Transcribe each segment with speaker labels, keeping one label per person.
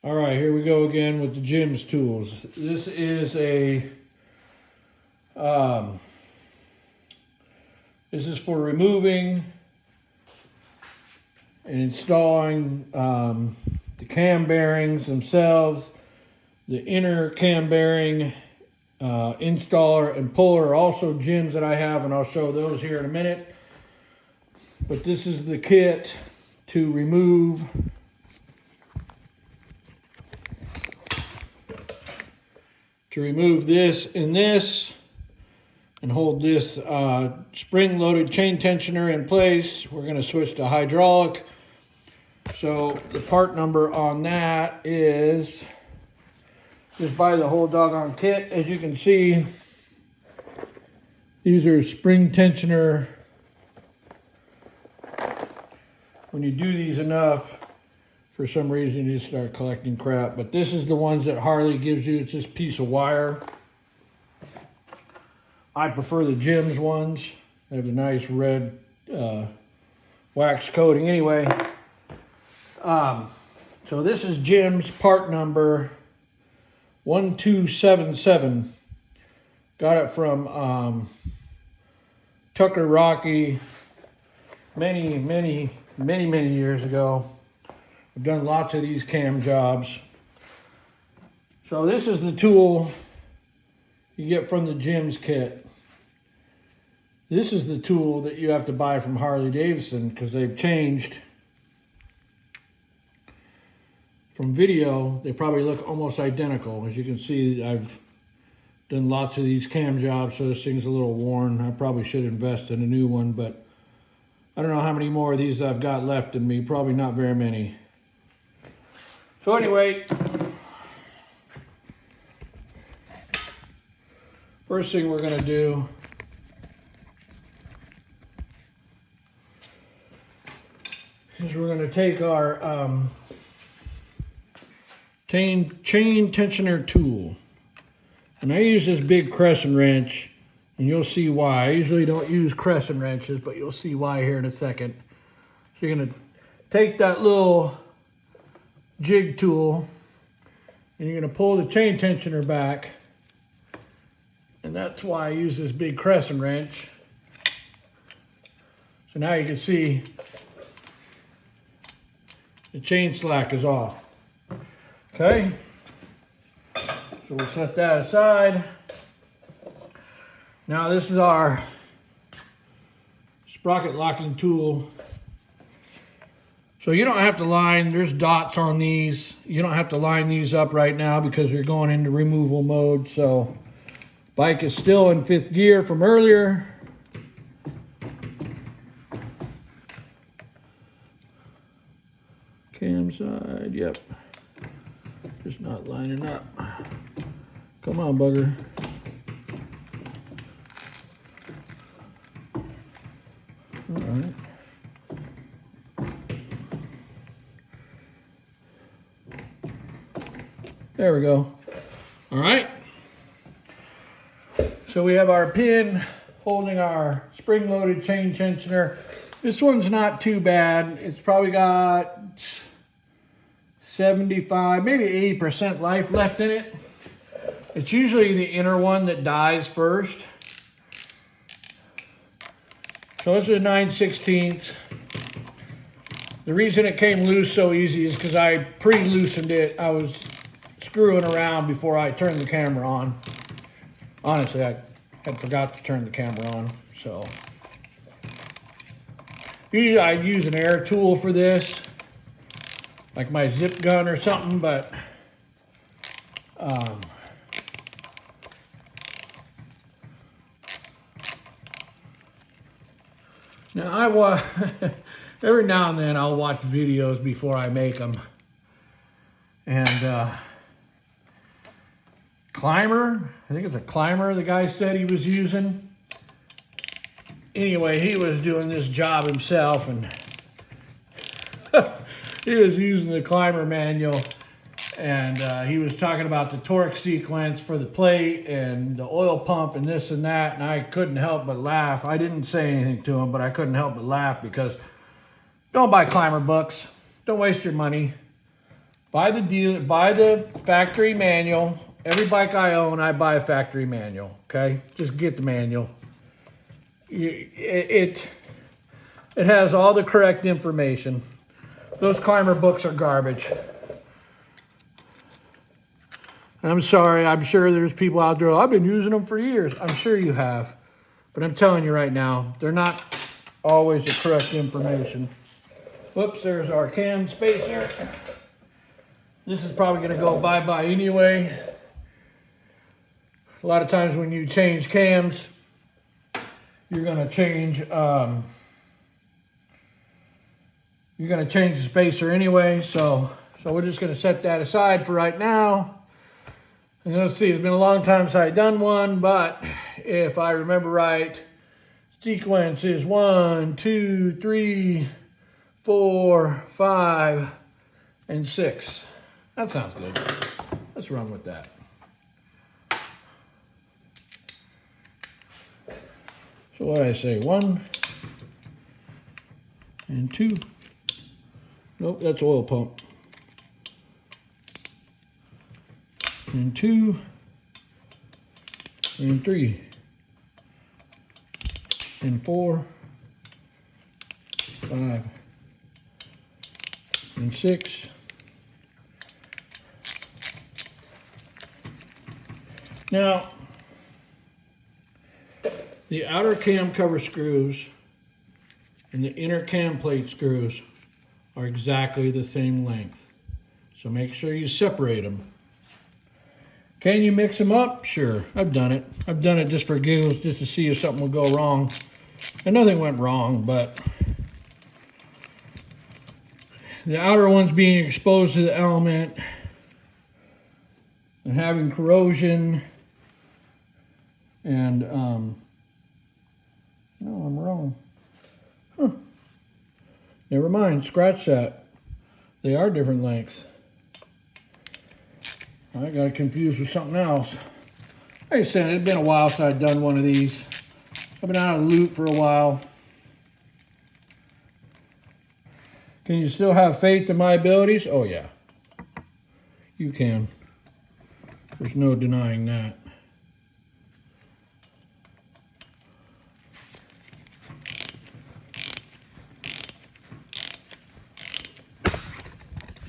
Speaker 1: All right, here we go again with the Jim's tools. This is um, this is for removing and installing the cam bearings themselves. The inner cam bearing installer and puller are also Jim's that I have, and I'll show those here in a minute. But this is the kit to remove this and this, and hold this spring-loaded chain tensioner in place. We're going to switch to hydraulic. So the part number on that is, just buy the whole doggone kit. As you can see, these are spring tensioner. When you do these enough, for some reason you start collecting crap. But this is the ones that Harley gives you. It's this piece of wire. I prefer the Jim's ones. They have a nice red wax coating. Anyway, so this is Jim's part number 1277. Got it from Tucker Rocky many years ago. I've done lots of these cam jobs. So this is the tool you get from the Jim's kit. This is the tool that you have to buy from Harley Davidson, because they've changed. From video, they probably look almost identical. As you can see, I've done lots of these cam jobs, so this thing's a little worn. I probably should invest in a new one, but I don't know how many more of these I've got left in me. Probably not very many. So anyway, first thing we're going to do is we're going to take our chain tensioner tool. And I use this big crescent wrench, and you'll see why. I usually don't use crescent wrenches, but you'll see why here in a second. So you're going to take that little jig tool, and you're going to pull the chain tensioner back. And that's why I use this big crescent wrench. So now you can see the chain slack is off. Okay, so we'll set that aside. Now this is our sprocket locking tool. So you don't have to line, there's dots on these. You don't have to line these up right now because you're going into removal mode. So bike is still in 5th gear from earlier. Cam side, yep. Just not lining up. Come on, bugger. All right. There we go. All right. So we have our pin holding our spring-loaded chain tensioner. This one's not too bad. It's probably got 75, maybe 80% life left in it. It's usually the inner one that dies first. So this is a 9/16. The reason it came loose so easy is because I pre-loosened it. I was screwing around before I turned the camera on. Honestly, I had forgot to turn the camera on. So usually I'd use an air tool for this, like my zip gun or something, but now every now and then I'll watch videos before I make them. And Climber, I think it's a Climber the guy said he was using. Anyway, he was doing this job himself, and he was using the Climber manual, and he was talking about the torque sequence for the plate and the oil pump and this and that, and I couldn't help but laugh. I didn't say anything to him, but I couldn't help but laugh because don't buy Climber books. Don't waste your money. Buy the factory manual. Every bike I own, I buy a factory manual. Okay, just get the manual. It has all the correct information. Those climber books are garbage. I'm sorry. I'm sure there's people out there. I've been using them for years. I'm sure you have, but I'm telling you right now, they're not always the correct information. Whoops, there's our cam spacer. This is probably going to go bye-bye anyway. A lot of times when you change cams, you're going to change the spacer anyway. So we're just going to set that aside for right now. And let's see, it's been a long time since I've done one, but if I remember right, sequence is 1, 2, 3, 4, 5, and 6. That sounds good. Let's run with that. So what did I say? 1 and 2. Nope, that's oil pump. And 2 and 3 and 4, 5 and 6. Now, the outer cam cover screws and the inner cam plate screws are exactly the same length. So make sure you separate them. Can you mix them up? Sure, I've done it. I've done it just for giggles, just to see if something would go wrong. And nothing went wrong, but the outer ones being exposed to the element and having corrosion and, no, I'm wrong. Never mind, scratch that. They are different lengths. I got confused with something else. Like I said, it's been a while since I've done one of these. I've been out of the loop for a while. Can you still have faith in my abilities? Oh yeah, you can. There's no denying that.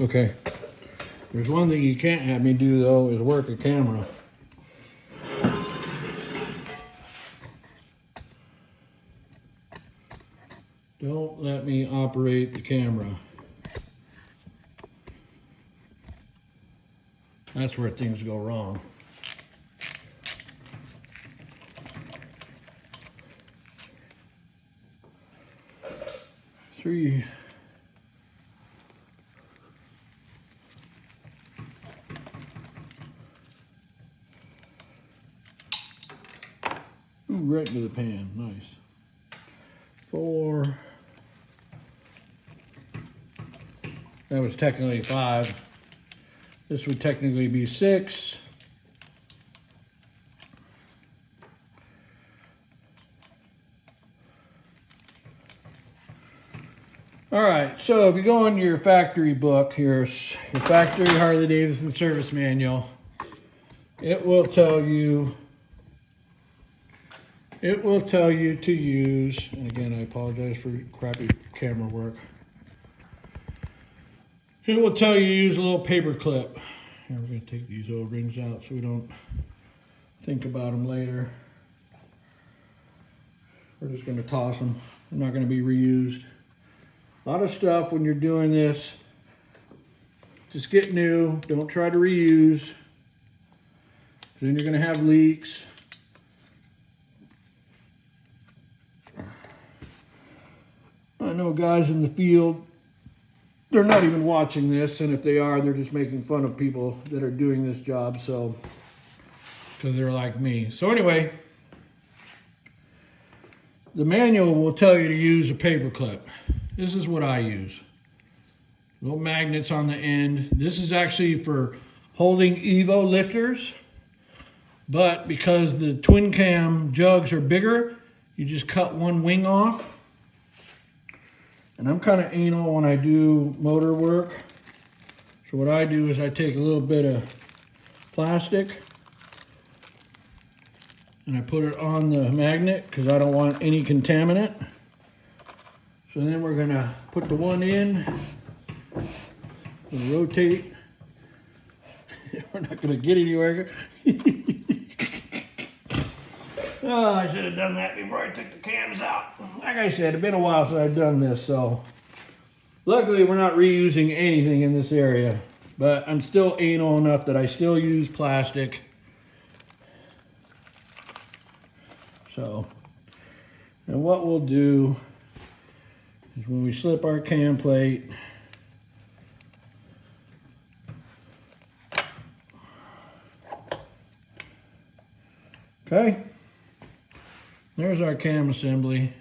Speaker 1: Okay. There's one thing you can't have me do, though, is work a camera. Don't let me operate the camera. That's where things go wrong. Three. Ooh, right into the pan, nice. 4. That was technically 5. This would technically be 6. All right, so if you go into your factory book, here's your factory Harley-Davidson service manual. It will tell you to use, and again, I apologize for crappy camera work. It will tell you to use a little paper clip. Here, we're going to take these old rings out so we don't think about them later. We're just going to toss them. They're not going to be reused. A lot of stuff when you're doing this, just get new. Don't try to reuse. Then you're going to have leaks. I know guys in the field, they're not even watching this, and if they are, they're just making fun of people that are doing this job, so, because they're like me. So anyway, the manual will tell you to use a paper clip. This is what I use. Little magnets on the end. This is actually for holding Evo lifters, but because the twin cam jugs are bigger, you just cut one wing off. And I'm kind of anal when I do motor work. So what I do is I take a little bit of plastic and I put it on the magnet because I don't want any contaminant. So then we're gonna put the one in, and rotate. We're not gonna get anywhere. Oh, I should have done that before I took the cams out. Like I said, it's been a while since I've done this, so luckily we're not reusing anything in this area, but I'm still anal enough that I still use plastic. So, and what we'll do is when we slip our cam plate, okay, there's our cam assembly.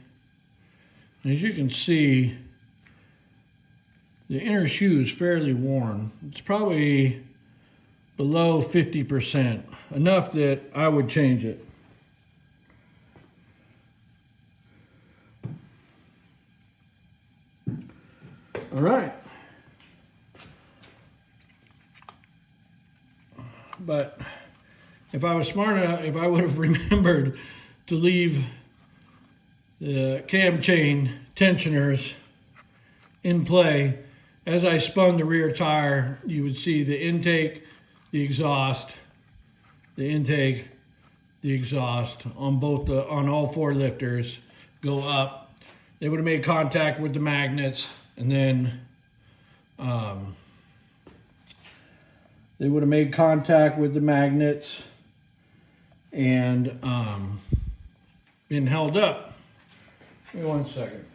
Speaker 1: And as you can see, the inner shoe is fairly worn. It's probably below 50%, enough that I would change it. All right. But if I was smart enough, if I would have remembered to leave the cam chain tensioners in play, as I spun the rear tire, you would see the intake, the exhaust, the intake, the exhaust on all four lifters go up. They would have made contact with the magnets, and then they would have made contact with the magnets and been held up. Give me 1 second.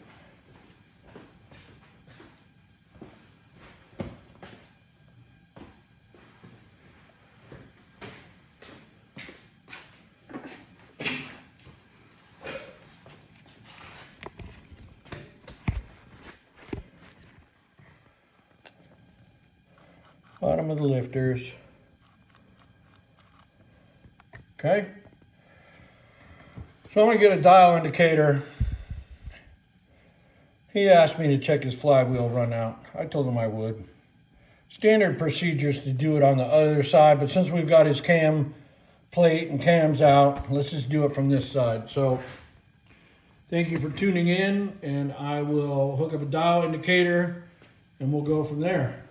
Speaker 1: Bottom of the lifters. Okay. So I'm going to get a dial indicator. He asked me to check his flywheel run out. I told him I would. Standard procedures to do it on the other side, but since we've got his cam plate and cams out, let's just do it from this side. So thank you for tuning in, and I will hook up a dial indicator and we'll go from there.